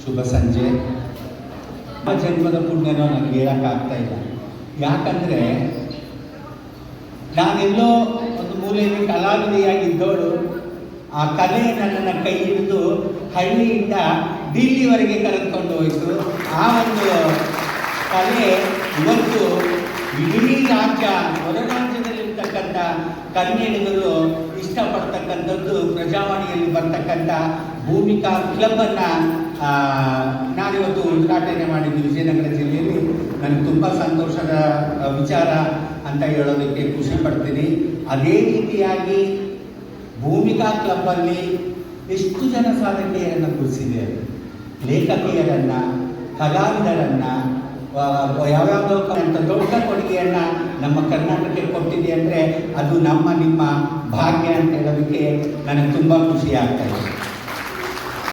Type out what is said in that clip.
ಶುಭ ಸಂಜೆ. ಆ ಜನ್ಮದ ಪುಣ್ಯನೋ ನನಗೆ ಹೇಳೋಕ್ಕಾಗ್ತಾ ಇಲ್ಲ. ಯಾಕಂದರೆ ನಾನೆಲ್ಲೋ ಒಂದು ಮೂಲೆಯಲ್ಲಿ ಕಲಾವಿದೆಯಾಗಿದ್ದವಳು, ಆ ಕಲೆ ನನ್ನನ್ನು ಕೈ ಹಿಡಿದು ಹಳ್ಳಿಯಿಂದ ದಿಲ್ಲಿವರೆಗೆ ಕರೆದುಕೊಂಡು ಹೋಯಿತು. ಆ ಒಂದು ಕಲೆ ಇವತ್ತು ಇಡೀ ರಾಜ್ಯ, ಹೊರ ರಾಜ್ಯದಲ್ಲಿರ್ತಕ್ಕಂಥ ಕನ್ನಡಿಗರು ಇಷ್ಟಪಡ್ತಕ್ಕಂಥದ್ದು ಪ್ರಜಾವಾಣಿಯಲ್ಲಿ ಬರ್ತಕ್ಕಂಥ ಭೂಮಿಕಾ ಕ್ಲಬ್ಬನ್ನು ನಾನಿವತ್ತು ಉದ್ಘಾಟನೆ ಮಾಡಿದ್ದು ವಿಜಯನಗರ ಜಿಲ್ಲೆಯಲ್ಲಿ. ನನಗೆ ತುಂಬ ಸಂತೋಷದ ವಿಚಾರ ಅಂತ ಹೇಳೋದಕ್ಕೆ ಖುಷಿ ಪಡ್ತೀನಿ. ಅದೇ ರೀತಿಯಾಗಿ ಭೂಮಿಕಾ ಕ್ಲಬ್ಬಲ್ಲಿ ಎಷ್ಟು ಜನ ಸಾಧಕಿಯರನ್ನು ಗುರುತಿಸಿದೆ, ಲೇಖಕಿಯರನ್ನು, ಕಲಾವಿದರನ್ನು, ಯಾವ್ಯಾವುದೋ ಅಂತ ದೊಡ್ಡ ಕೊಡುಗೆಯನ್ನು ನಮ್ಮ ಕರ್ನಾಟಕಕ್ಕೆ ಕೊಟ್ಟಿದೆ ಅಂದರೆ ಅದು ನಿಮ್ಮ ಭಾಗ್ಯ ಅಂತ ಹೇಳೋದಕ್ಕೆ ನನಗೆ ತುಂಬ ಖುಷಿ ಆಗ್ತಾಯಿದೆ.